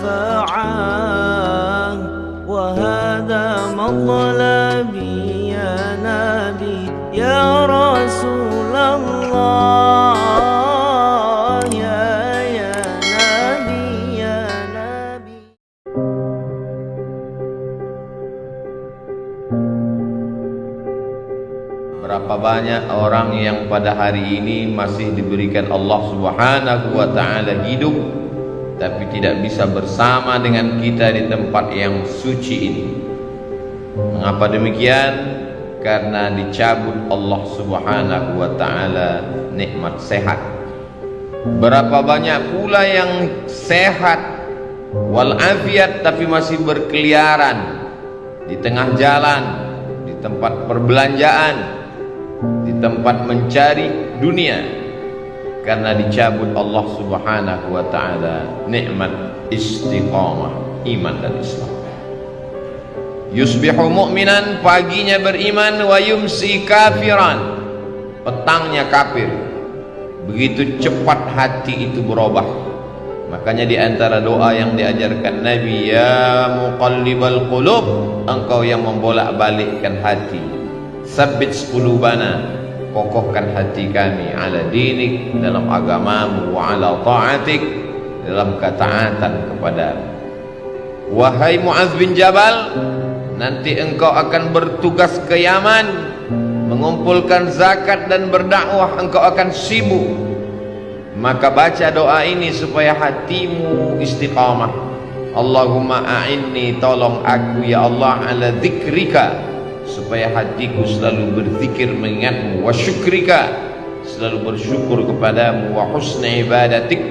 شفاعة وهذا مطلبي يا نبي يا رسول الله يا نبي يا نبي. Berapa banyak orang yang pada hari ini masih diberikan Allah Subhanahu wa ta'ala hidup, tapi tidak bisa bersama dengan kita di tempat yang suci ini. Mengapa demikian? Karena dicabut Allah Subhanahu wa ta'ala nikmat sehat. Berapa banyak pula yang sehat walafiat tapi masih berkeliaran di tengah jalan, di tempat perbelanjaan, di tempat mencari dunia, karena dicabut Allah Subhanahu wa ta'ala nikmat istiqamah iman dan Islam. Yusbihu mu'minan, paginya beriman, wa yumsi kafiran, petangnya kafir. Begitu cepat hati itu berubah. Makanya di antara doa yang diajarkan Nabi, ya muqallibal qulub, engkau yang membolak-balikkan hati, sabbit qulubana, kokohkan hati kami, ala dinik, dalam agamamu, wa ala ta'atik, dalam ketaatan kepadamu. Wahai Mu'adz bin Jabal, nanti engkau akan bertugas ke Yaman, mengumpulkan zakat dan berdakwah, engkau akan sibuk. Maka baca doa ini supaya hatimu istiqamah. Allahumma a'inni, tolong aku ya Allah, ala dzikrika, supaya hatiku selalu berzikir mengingatmu, wa syukrika, selalu bersyukur kepadamu, wa husni ibadatik,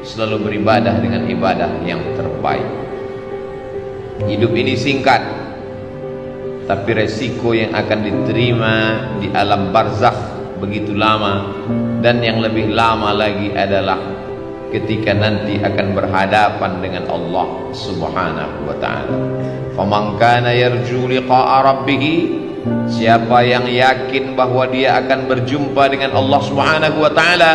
selalu beribadah dengan ibadah yang terbaik. Hidup ini singkat, tapi resiko yang akan diterima di alam barzakh begitu lama, dan yang lebih lama lagi adalah ketika nanti akan berhadapan dengan Allah Subhanahu wa ta'ala. Faman kana yarju liqa'a rabbih, siapa yang yakin bahwa dia akan berjumpa dengan Allah Subhanahu wa ta'ala,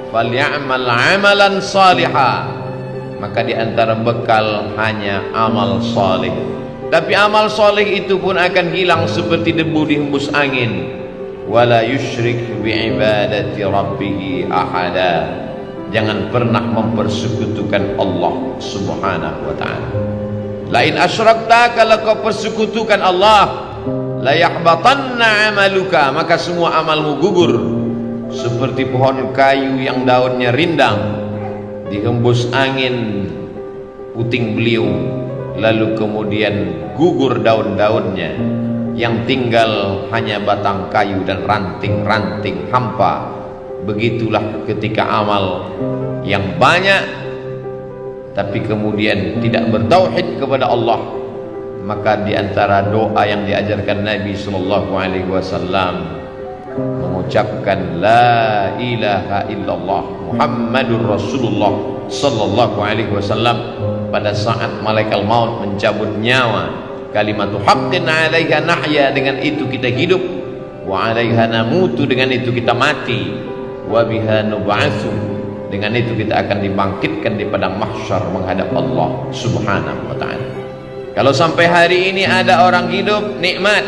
falyamal 'amalan salihah, maka di antara bekal hanya amal saleh. Tapi amal saleh itu pun akan hilang seperti debu dihembus angin. Wala yusyrik bi'ibadati rabbih ahada, jangan pernah mempersekutukan Allah Subhanahu wa ta'ala. Lain asyrakta, kalau kau persekutukan Allah, la yahbatanna amaluka, maka semua amalmu gugur. Seperti pohon kayu yang daunnya rindang, dihembus angin puting beliung, lalu kemudian gugur daun-daunnya, yang tinggal hanya batang kayu dan ranting-ranting hampa. Begitulah ketika amal yang banyak tapi kemudian tidak bertauhid kepada Allah, maka di antara doa yang diajarkan Nabi sallallahu alaihi wasallam mengucapkan la ilaha illallah Muhammadur Rasulullah sallallahu alaihi wasallam pada saat malaikat maut mencabut nyawa. Kalimatu haqqin 'alaiha nahya, dengan itu kita hidup, wa 'alaiha namutu, dengan itu kita mati, wa biha nub'atsu, dengan itu kita akan dibangkitkan di padang mahsyar menghadap Allah Subhanahu wa ta'ala. Kalau sampai hari ini ada orang hidup nikmat,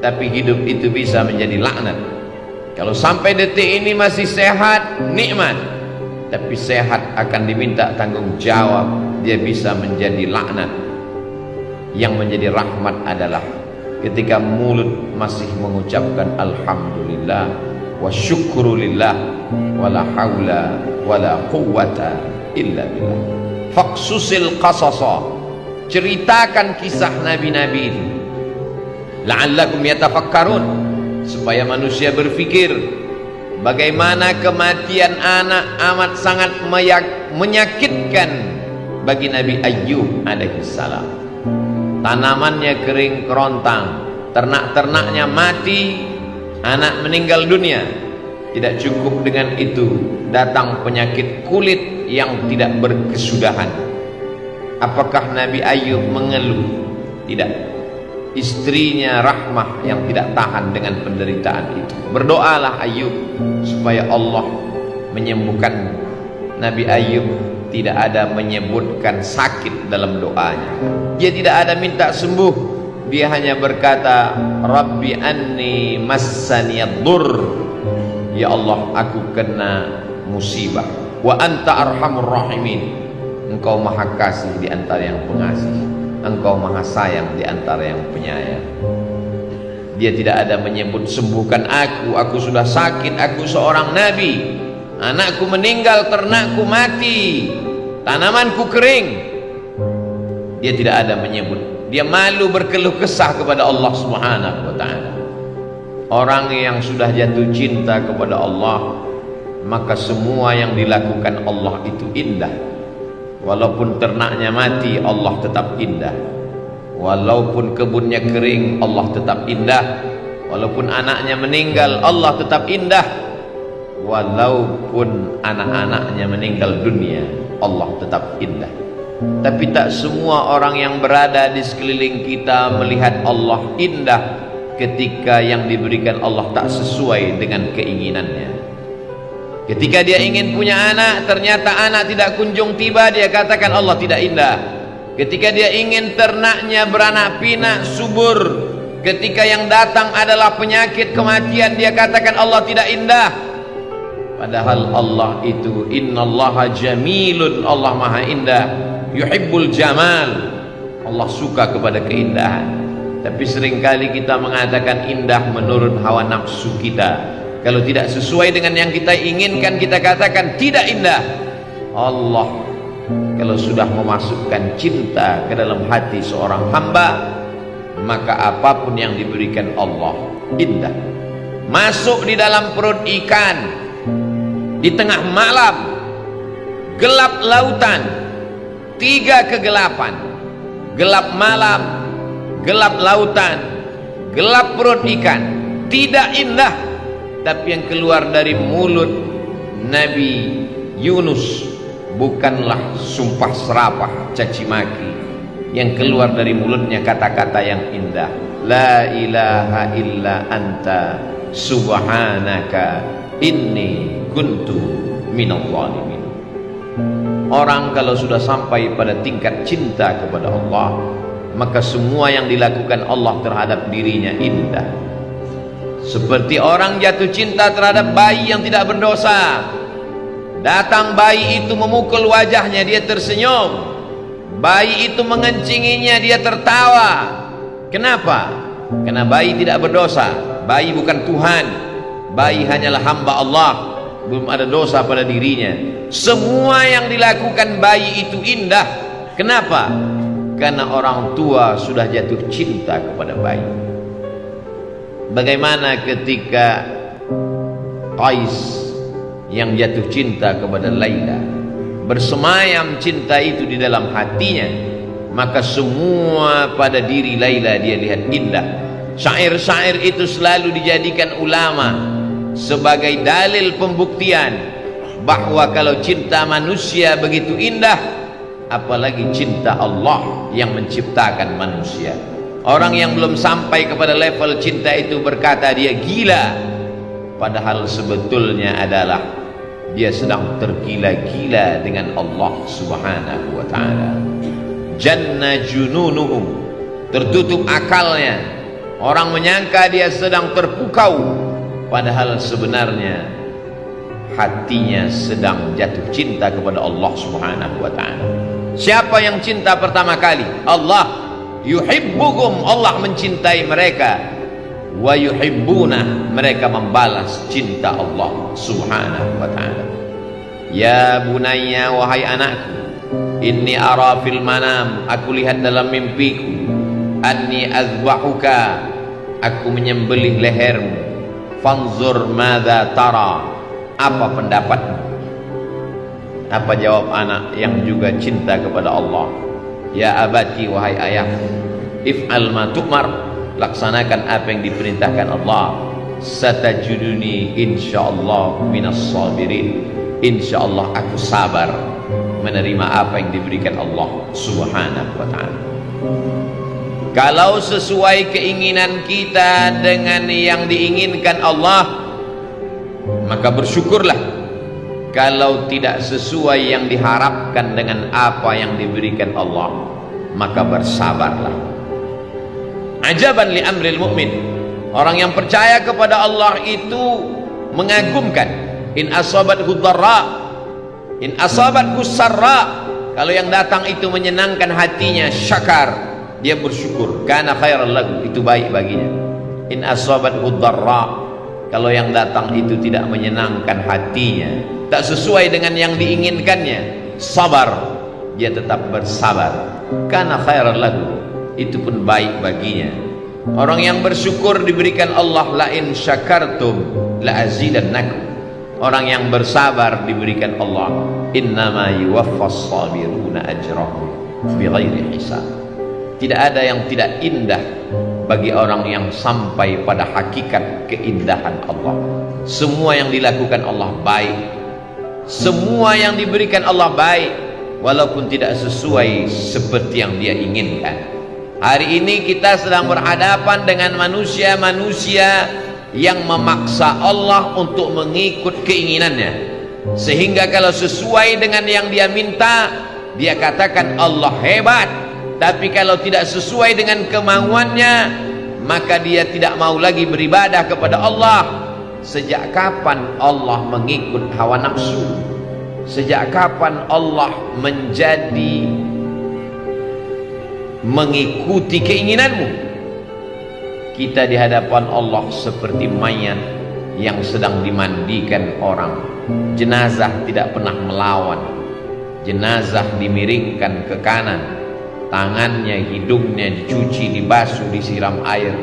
tapi hidup itu bisa menjadi laknat. Kalau sampai detik ini masih sehat, nikmat, tapi sehat akan diminta tanggung jawab, dia bisa menjadi laknat. Yang menjadi rahmat adalah ketika mulut masih mengucapkan alhamdulillah wa syukrulillah wala haula wala quwwata illa billah. Faqsusil qasasa, ceritakan kisah nabi-nabi itu, la'allakum yatafakkarun, supaya manusia berpikir bagaimana kematian anak amat sangat menyakitkan bagi Nabi Ayyub alaihi salam. Tanamannya kering kerontang, ternak-ternaknya mati, anak meninggal dunia. Tidak cukup dengan itu, datang penyakit kulit yang tidak berkesudahan. Apakah Nabi Ayyub mengeluh? Tidak. Istrinya Rahmah yang tidak tahan dengan penderitaan itu. Berdoalah Ayyub supaya Allah menyembuhkan Nabi Ayyub tidak ada menyebutkan sakit dalam doanya. Dia tidak ada minta sembuh. Dia hanya berkata, Rabbi anni massaniyad-dur. Ya Allah, aku kena musibah. Wa anta arhamur rahimin. Engkau maha kasih di antara yang pengasih. Engkau maha sayang di antara yang penyayang. Dia tidak ada menyebut sembuhkan aku sudah sakit, aku seorang nabi, anakku meninggal, ternakku mati, tanamanku kering. Dia tidak ada menyebut. Dia malu berkeluh kesah kepada Allah Subhanahu wa ta'ala. Orang yang sudah jatuh cinta kepada Allah, maka semua yang dilakukan Allah itu indah. Walaupun ternaknya mati, Allah tetap indah. Walaupun kebunnya kering, Allah tetap indah. Walaupun anaknya meninggal, Allah tetap indah. Walaupun anak-anaknya meninggal dunia, Allah tetap indah. Tapi tak semua orang yang berada di sekeliling kita melihat Allah indah ketika yang diberikan Allah tak sesuai dengan keinginannya. Ketika dia ingin punya anak, ternyata anak tidak kunjung tiba, dia katakan Allah tidak indah. Ketika dia ingin ternaknya beranak pinak subur, ketika yang datang adalah penyakit kematian, dia katakan Allah tidak indah. Padahal Allah itu innallaha jamilun, Allah maha indah, yuhibbul jamal, Allah suka kepada keindahan. Tapi seringkali kita mengatakan indah menurut hawa nafsu kita. Kalau tidak sesuai dengan yang kita inginkan, kita katakan tidak indah. Allah kalau sudah memasukkan cinta ke dalam hati seorang hamba, maka apapun yang diberikan Allah indah. Masuk di dalam perut ikan di tengah malam, gelap lautan, 3 kegelapan, gelap malam, gelap lautan, gelap perut ikan, tidak indah. Tapi yang keluar dari mulut Nabi Yunus bukanlah sumpah serapah caci maki. Yang keluar dari mulutnya kata-kata yang indah. La ilaha illa anta subhanaka inni kuntu minadh dhalimin. Orang kalau sudah sampai pada tingkat cinta kepada Allah, maka semua yang dilakukan Allah terhadap dirinya indah. Seperti orang jatuh cinta terhadap bayi yang tidak berdosa. Datang bayi itu memukul wajahnya, dia tersenyum. Bayi itu mengencinginya, dia tertawa. Kenapa? Karena bayi tidak berdosa. Bayi bukan Tuhan. Bayi hanyalah hamba Allah, belum ada dosa pada dirinya. Semua yang dilakukan bayi itu indah. Kenapa? Karena orang tua sudah jatuh cinta kepada bayi. Bagaimana ketika Qais yang jatuh cinta kepada Laila, bersemayam cinta itu di dalam hatinya, maka semua pada diri Laila dia lihat indah. Syair-syair itu selalu dijadikan ulama sebagai dalil pembuktian bahwa kalau cinta manusia begitu indah, apalagi cinta Allah yang menciptakan manusia. Orang yang belum sampai kepada level cinta itu berkata dia gila, padahal sebetulnya adalah dia sedang tergila-gila dengan Allah Subhanahu wa ta'ala. Janna jununuhum, tertutup akalnya. Orang menyangka dia sedang terpukau, padahal sebenarnya hatinya sedang jatuh cinta kepada Allah Subhanahu wa ta'ala. Siapa yang cinta pertama kali? Allah. Yuhibbuhum, Allah mencintai mereka. Wa yuhibbuna, mereka membalas cinta Allah Subhanahu wa ta'ala. Ya bunayya, wahai anakku, inni ara fil manam, aku lihat dalam mimpiku, anni azbahuka, aku menyembelih lehermu. Fanzur madza tara, apa pendapatmu? Apa jawab anak yang juga cinta kepada Allah? Ya abati, wahai ayahku, if'al ma tu'mar, laksanakan apa yang diperintahkan Allah. Satajuduni insyaallah minas sabirin, insyaallah aku sabar menerima apa yang diberikan Allah Subhanahu wa ta'ala. Kalau sesuai keinginan kita dengan yang diinginkan Allah, maka bersyukurlah. kalau tidak sesuai yang diharapkan dengan apa yang diberikan Allah, maka bersabarlah. Ajaban li amril mu'min, orang yang percaya kepada Allah itu mengagumkan. In asabathu dharra, in asabathu sarra, kalau yang datang itu menyenangkan hatinya, syakar, dia bersyukur, kana khairal lahu, itu baik baginya. In asabathu dharra, kalau yang datang itu tidak menyenangkan hatinya, tak sesuai dengan yang diinginkannya, sabar, dia tetap bersabar, kana khairal lahu, itu pun baik baginya. Orang yang bersyukur diberikan Allah, la in syakartum la azidannakum. Orang yang bersabar diberikan Allah, innama yuwaffas sabiruna ajrahum bighairi hisab. Tidak ada yang tidak indah bagi orang yang sampai pada hakikat keindahan Allah. Semua yang dilakukan Allah baik, semua yang diberikan Allah baik, walaupun tidak sesuai seperti yang dia inginkan. Hari ini kita sedang berhadapan dengan manusia-manusia yang memaksa Allah untuk mengikut keinginannya, sehingga kalau sesuai dengan yang dia minta, dia katakan Allah hebat. Tapi kalau tidak sesuai dengan kemauannya, maka dia tidak mau lagi beribadah kepada Allah. Sejak kapan Allah mengikut hawa nafsu? Sejak kapan Allah menjadi mengikuti keinginanmu? Kita di hadapan Allah seperti mayat yang sedang dimandikan orang. Jenazah tidak pernah melawan. Jenazah dimiringkan ke kanan, tangannya, hidungnya dicuci, dibasuh, disiram air.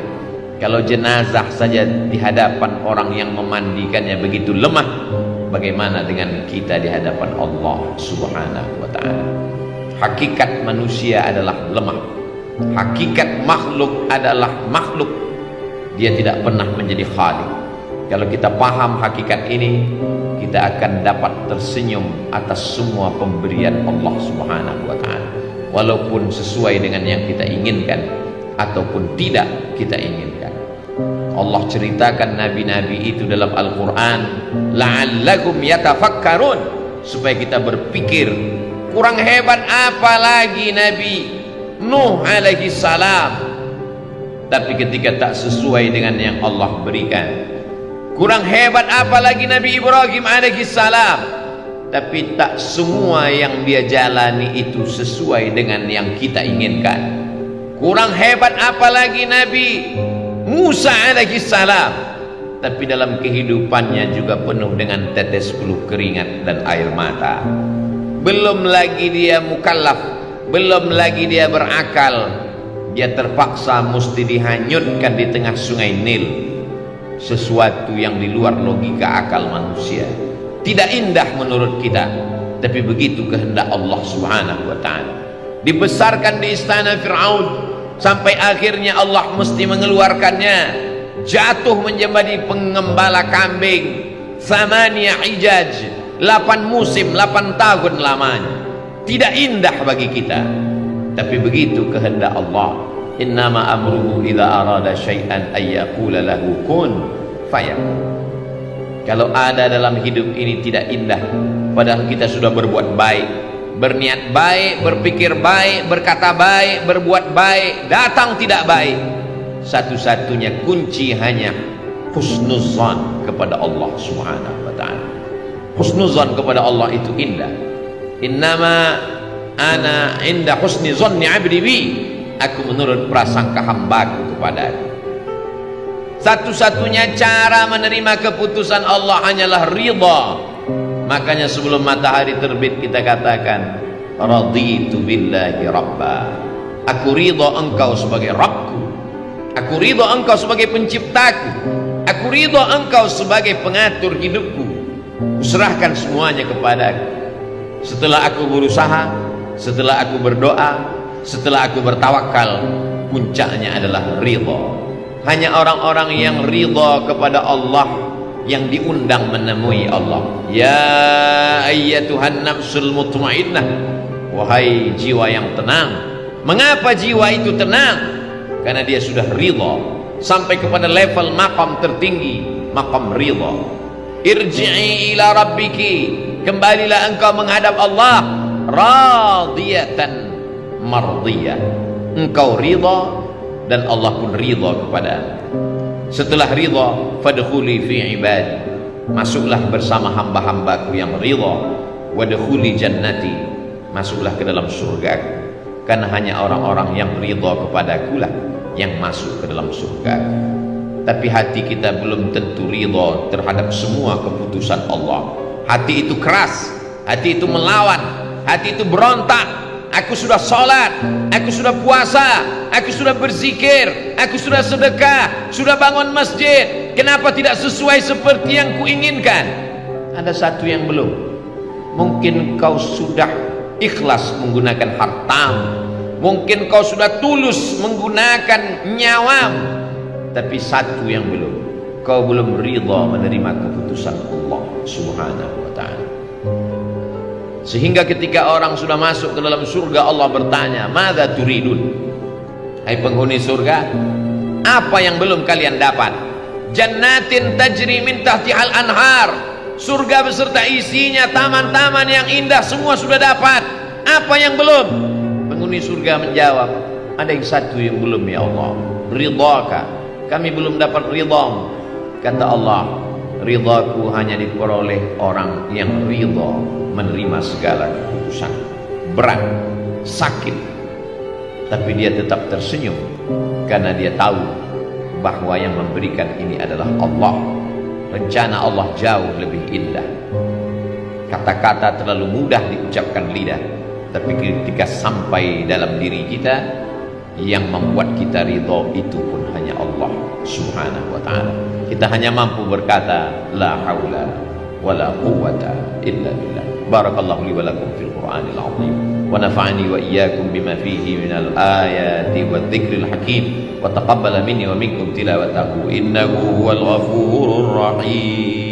Kalau jenazah saja di hadapan orang yang memandikannya begitu lemah, bagaimana dengan kita di hadapan Allah Subhanahu wa ta'ala? Hakikat manusia adalah lemah. Hakikat makhluk adalah makhluk. Dia tidak pernah menjadi khalik. Kalau kita paham hakikat ini, kita akan dapat tersenyum atas semua pemberian Allah Subhanahu wa ta'ala, walaupun sesuai dengan yang kita inginkan ataupun tidak kita inginkan. Allah ceritakan nabi-nabi itu dalam Al-Quran, la'allakum yatafakkarun, supaya kita berpikir. Kurang hebat apa lagi Nabi Nuh alaihi salam, tapi ketika tak sesuai dengan yang Allah berikan. Kurang hebat apa lagi Nabi Ibrahim alaihi salam, tapi tak semua yang dia jalani itu sesuai dengan yang kita inginkan. Kurang hebat apa lagi Nabi Musa alaihi salam, tapi dalam kehidupannya juga penuh dengan tetes peluh keringat dan air mata. Belum lagi dia mukallaf, belum lagi dia berakal, dia terpaksa mesti dihanyutkan di tengah sungai Nil, sesuatu yang di luar logika akal manusia. Tidak indah menurut kita, tapi begitu kehendak Allah Subhanahu wa ta'ala. Dibesarkan di istana Fir'aun, sampai akhirnya Allah mesti mengeluarkannya, jatuh menjadi pengembala kambing, thamaniya hijaj, 8 musim, 8 tahun lamanya. Tidak indah bagi kita, tapi begitu kehendak Allah. Innama amruhu idza arada syai'an ay yaqula lahu kun fayakun. Kalau ada dalam hidup ini tidak indah, padahal kita sudah berbuat baik, berniat baik, berpikir baik, berkata baik, berbuat baik, datang tidak baik, satu-satunya kunci hanya husnuzan kepada Allah Subhanahu wa ta'ala. Husnuzan kepada Allah itu indah. Innama ana inda husni zanni 'abdi bi, aku menurut prasangka hambaku kepada aku. Satu-satunya cara menerima keputusan Allah hanyalah ridha. Makanya sebelum matahari terbit kita katakan, raditu billahi rabba, aku ridha engkau sebagai Rabbku, aku ridha engkau sebagai penciptaku, aku ridha engkau sebagai pengatur hidupku. Serahkan semuanya kepadaku. Setelah aku berusaha, setelah aku berdoa, setelah aku bertawakal, puncaknya adalah ridha. Hanya orang-orang yang ridha kepada Allah yang diundang menemui Allah. Ya ayyatuhan nafsul mutmainnah, wahai jiwa yang tenang. Mengapa jiwa itu tenang? Karena dia sudah ridha sampai kepada level maqam tertinggi, maqam ridha. Irji'i ila rabbiki, kembalilah engkau menghadap Allah radiyatan mardiyah, engkau ridha dan Allah pun ridha kepada. Setelah ridha, fadkhuli fi ibadi, masuklah bersama hamba-hambaku yang ridha, wadkhuli jannati, masuklah ke dalam surgaku, karena hanya orang-orang yang ridha kepadaku lah yang masuk ke dalam surga. Tapi hati kita belum tentu ridha terhadap semua keputusan Allah. Hati itu keras, hati itu melawan, hati itu berontak. Aku sudah sholat, aku sudah puasa, aku sudah berzikir, aku sudah sedekah, sudah bangun masjid, kenapa tidak sesuai seperti yang kuinginkan? Ada satu yang belum. Mungkin kau sudah ikhlas menggunakan hartamu, mungkin kau sudah tulus menggunakan nyawamu, tapi satu yang belum, kau belum ridha menerima keputusan Allah Subhanahu wa ta'ala. Sehingga ketika orang sudah masuk ke dalam surga, Allah bertanya, "Madza turidun?" Hai penghuni surga, apa yang belum kalian dapat? Jannatin tajri min tahtihal anhar, surga beserta isinya, taman-taman yang indah, semua sudah dapat. Apa yang belum? Penghuni surga menjawab, ada yang satu yang belum ya Allah, ridhaka, kami belum dapat ridhamu. Kata Allah, ridhaku hanya diperoleh orang yang ridha menerima segala keputusan. Berat, sakit, tapi dia tetap tersenyum karena dia tahu bahwa yang memberikan ini adalah Allah. Rencana Allah jauh lebih indah. Kata-kata terlalu mudah diucapkan lidah, tapi ketika sampai dalam diri kita, yang membuat kita ridha itu pun hanya Allah Subhanahu wa ta'ala. Kita hanya mampu berkata la haula wala quwwata illa billah. Barakallahu li wa lakum fil Qur'anil azim wa nafa'ani wa iyyakum bima fihi minal ayati wadh-dhikril hakim wa taqabbala minni wa minkum tilawatahu innahu huwal ghafurur rahim.